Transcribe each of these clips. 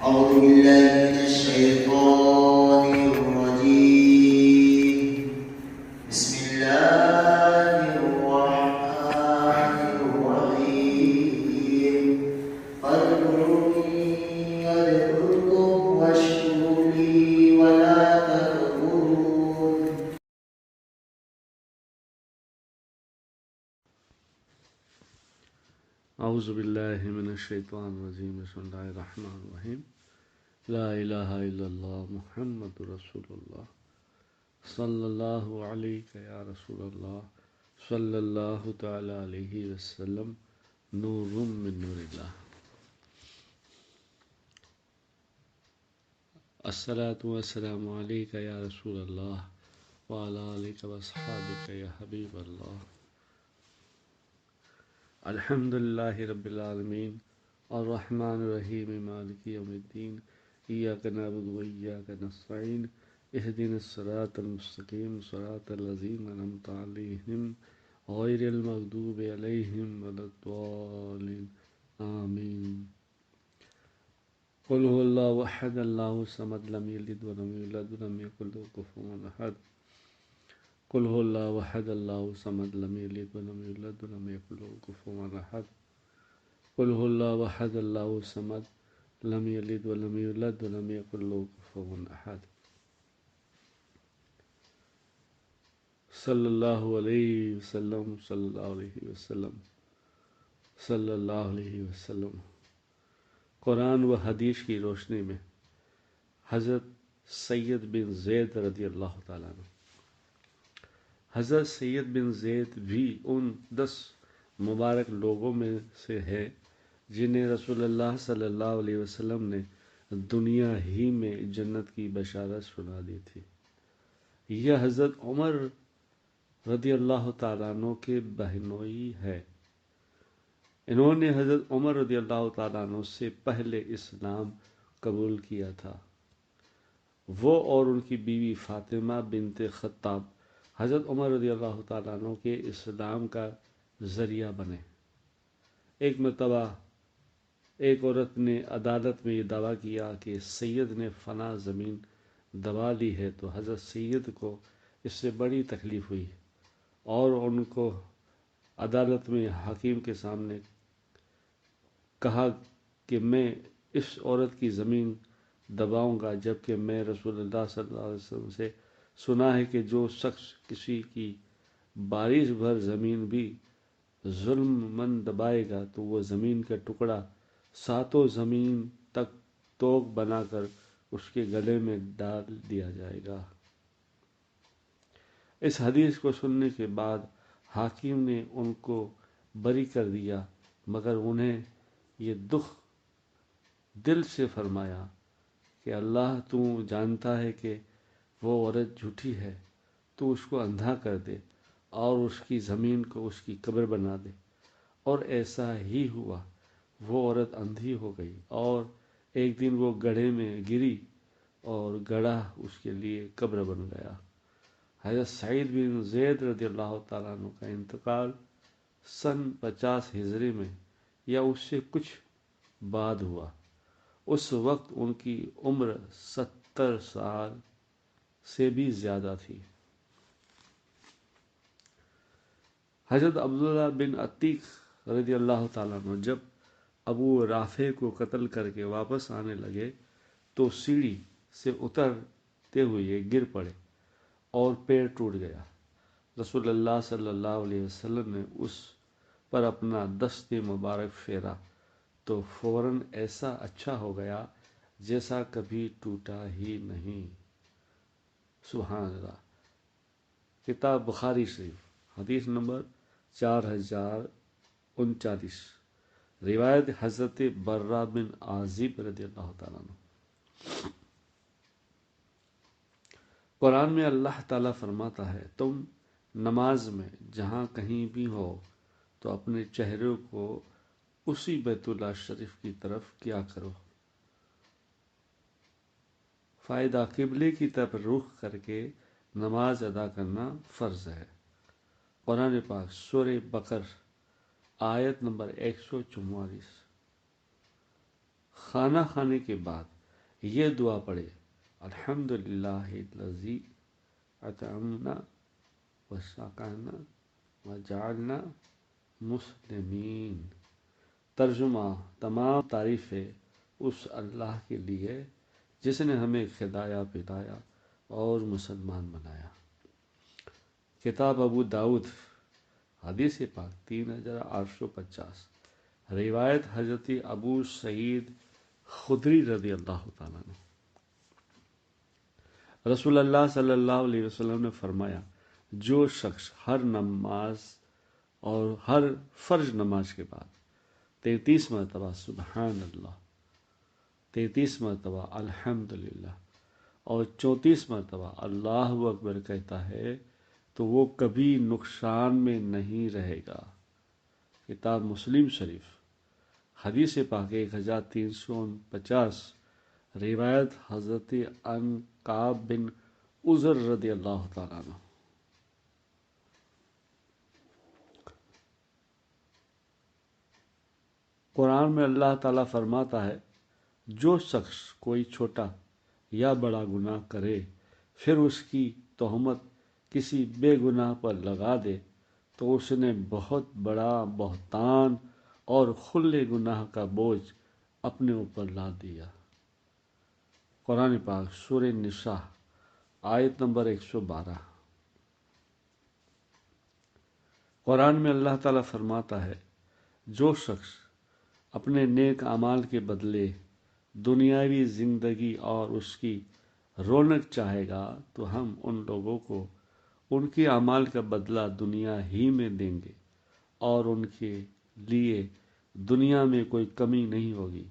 أعوذ بالله من الشيطان الرجيم. بسم الله الرحمن الرحيم. فاذكروني أذكركم واشكروا لي ولا تكفرون. اعوذ باللہ من الشیطان الرجیم بسم اللہ الرحمن الرحیم لا الہ الا اللہ محمد رسول اللہ صلی اللہ علیہ یا رسول اللہ صلی اللہ تعالی علیہ وسلم نور من نور اللہ. الصلاۃ والسلام علیک یا رسول اللہ وعلی آلک واصحابک یا حبیب اللہ. الحمد للہ رب العالمین الرحمن الرحیم مالک یوم الدین ایاک نعبد و ایاک نستعین اہدنا الصراط المستقیم صراط الذین انعمت علیہم غیر المغضوب علیہم ولا الضالین آمین. قل هو اللہ احد اللہ الصمد لم یلد ولم یولد ولم یکن له کفوا احد. قل هو اللہ احد اللہ الصمد لم یلد ولم یولد ولم یکن له کفوا احد. قل هو اللہ احد اللہ الصمد لم یلد ولم یولد ولم یکن له کفوا احد. صلی اللہ علیہ وسلم صلی اللہ علیہ وسلم صلی اللہ علیہ وسلم. قرآن و حدیث کی روشنی میں حضرت سید بن زید رضی اللہ تعالیٰ عنہ. حضرت سید بن زید بھی ان 10 مبارک لوگوں میں سے ہے جنہیں رسول اللہ صلی اللہ علیہ وسلم نے دنیا ہی میں جنت کی بشارت سنا دی تھی. یہ حضرت عمر رضی اللہ تعالیٰ عنہ کے بہنوئی ہے. انہوں نے حضرت عمر رضی اللہ تعالیٰ عنہ سے پہلے اسلام قبول کیا تھا. وہ اور ان کی بیوی فاطمہ بنت خطاب حضرت عمر رضی اللہ تعالیٰ عنہ کے اسلام کا ذریعہ بنے. ایک مرتبہ ایک عورت نے عدالت میں یہ دعویٰ کیا کہ سید نے فلاں زمین دبا لی ہے، تو حضرت سید کو اس سے بڑی تکلیف ہوئی اور ان کو عدالت میں حاکم کے سامنے کہا کہ میں اس عورت کی زمین دباؤں گا، جبکہ میں رسول اللہ صلی اللہ علیہ وسلم سے سنا ہے کہ جو شخص کسی کی بارش بھر زمین بھی ظلم من دبائے گا تو وہ زمین کا ٹکڑا 7 زمین تک توق بنا کر اس کے گلے میں ڈال دیا جائے گا. اس حدیث کو سننے کے بعد حاکم نے ان کو بری کر دیا، مگر انہیں یہ دکھ دل سے فرمایا کہ اللہ تو جانتا ہے کہ وہ عورت جھوٹی ہے، تو اس کو اندھا کر دے اور اس کی زمین کو اس کی قبر بنا دے. اور ایسا ہی ہوا. وہ عورت اندھی ہو گئی اور ایک دن وہ گڑھے میں گری اور گڑھا اس کے لیے قبر بن گیا. حضرت سعید بن زید رضی اللہ تعالیٰ عنہ کا انتقال سن 50 ہجری میں یا اس سے کچھ بعد ہوا. اس وقت ان کی عمر 70 سال سے بھی زیادہ تھی. حضرت عبداللہ بن عتیق رضی اللہ تعالیٰ عنہ جب ابو رافع کو قتل کر کے واپس آنے لگے تو سیڑھی سے اترتے ہوئے گر پڑے اور پیر ٹوٹ گیا. رسول اللہ صلی اللہ علیہ وسلم نے اس پر اپنا دست مبارک پھیرا تو فوراً ایسا اچھا ہو گیا جیسا کبھی ٹوٹا ہی نہیں. سبحان اللہ. کتاب بخاری شریف حدیث نمبر 4039. روایت حضرت برہ بن عازب رضی اللہ تعالیٰ عنہ. قرآن میں اللہ تعالیٰ فرماتا ہے تم نماز میں جہاں کہیں بھی ہو تو اپنے چہرے کو اسی بیت اللہ شریف کی طرف کیا کرو. فائدہ قبلے کی طرف رخ کر کے نماز ادا کرنا فرض ہے. قرآن پاک سورہ بقرہ آیت نمبر 144. کھانا کھانے کے بعد یہ دعا پڑھے، الحمدللہ الذی اطعمنا وسقانا وجعلنا مسلمین۔ ترجمہ: تمام تعریفیں اس اللہ کے لیے جس نے ہمیں کھلایا پلایا اور مسلمان بنایا۔ کتاب ابو داؤد، حدیث پاک 3850، روایت حضرت ابو سعید خدری رضی اللہ تعالیٰ عنہ۔ رسول اللہ صلی اللہ علیہ وسلم نے فرمایا، جو شخص ہر نماز اور ہر فرض نماز کے بعد 33 مرتبہ سبحان اللہ، 33 مرتبہ الحمدللہ اور 34 مرتبہ اللہ اکبر کہتا ہے تو وہ کبھی نقصان میں نہیں رہے گا۔ کتاب مسلم شریف، حدیث پاک 1349، روایت حضرت ان کعب بن عذر رضی اللہ تعالیٰ عنہ۔ قرآن میں اللہ تعالیٰ فرماتا ہے، جو شخص کوئی چھوٹا یا بڑا گناہ کرے پھر اس کی تہمت کسی بے گناہ پر لگا دے تو اس نے بہت بڑا بہتان اور کھلے گناہ کا بوجھ اپنے اوپر لاد دیا۔ قرآن پاک سورہ نساء آیت نمبر 112۔ قرآن میں اللہ تعالیٰ فرماتا ہے، جو شخص اپنے نیک اعمال کے بدلے دنیاوی زندگی اور اس کی رونق چاہے گا تو ہم ان لوگوں کو ان کے اعمال کا بدلہ دنیا ہی میں دیں گے اور ان کے لیے دنیا میں کوئی کمی نہیں ہوگی۔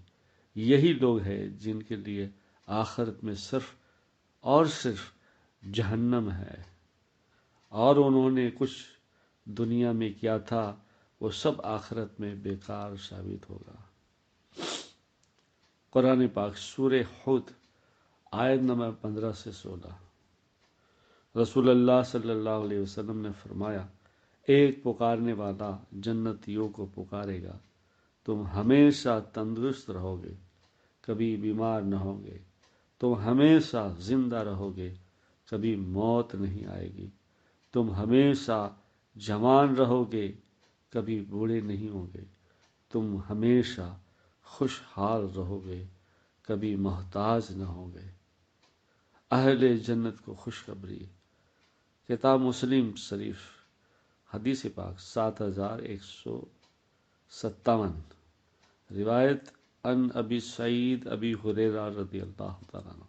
یہی لوگ ہیں جن کے لیے آخرت میں صرف اور صرف جہنم ہے، اور انہوں نے کچھ دنیا میں کیا تھا وہ سب آخرت میں بیکار ثابت ہوگا۔ قرآن پاک سورہ حود آیت نمبر 15 سے 16۔ رسول اللہ صلی اللہ علیہ وسلم نے فرمایا، ایک پکارنے والا جنتیوں کو پکارے گا، تم ہمیشہ تندرست رہو گے، کبھی بیمار نہ ہوگے، تم ہمیشہ زندہ رہو گے، کبھی موت نہیں آئے گی، تم ہمیشہ جوان رہو گے، کبھی بوڑھے نہیں ہوگے، تم ہمیشہ خوشحال رہو گے، کبھی محتاج نہ ہوگے۔ اہل جنت کو خوشخبری۔ کتاب مسلم شریف، حدیث پاک 7157، روایت ان ابی سعید ابی ہریرہ رضی اللہ تعالیٰ عنہ۔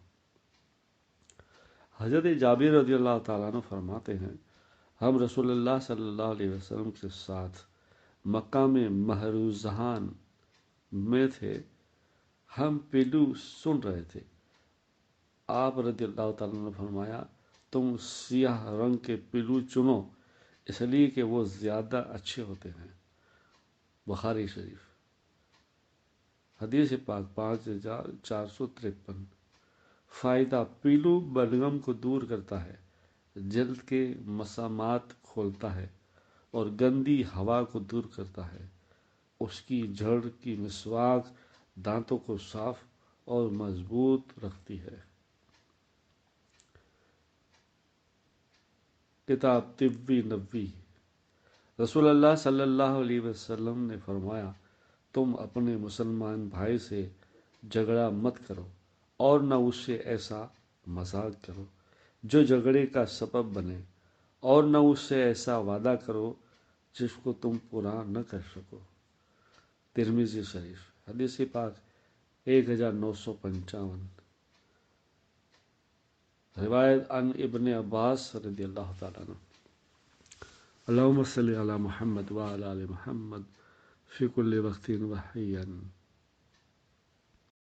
حضرت جابر رضی اللہ تعالیٰ عنہ فرماتے ہیں، ہم رسول اللہ صلی اللہ علیہ وسلم کے ساتھ مکہ میں مہروزہان میں تھے، ہم پہلو سن رہے تھے۔ آپ رضی اللہ تعالیٰ عنہ نے فرمایا، تم سیاہ رنگ کے پہلو چنو اس لیے کہ وہ زیادہ اچھے ہوتے ہیں۔ بخاری شریف، حدیث پاک 5453۔ فائدہ: پہلو بلغم کو دور کرتا ہے، جلد کے مسامات کھولتا ہے اور گندی ہوا کو دور کرتا ہے۔ اس کی جڑ کی مسواک دانتوں کو صاف اور مضبوط رکھتی ہے۔ کتاب طب نبوی، رسول اللہ صلی اللہ علیہ وسلم نے فرمایا، تم اپنے مسلمان بھائی سے جھگڑا مت کرو اور نہ اس سے ایسا مذاق کرو جو جھگڑے کا سبب بنے، اور نہ اس سے ایسا وعدہ کرو جس کو تم پورا نہ کر سکو۔ ترمذی شریف، حدیث پاک 1955، روایت عن ابن عباس رضی اللہ تعالیٰ عنہ۔ اللہم صلی علی محمد وعلی آل محمد فی کل وقت وحین۔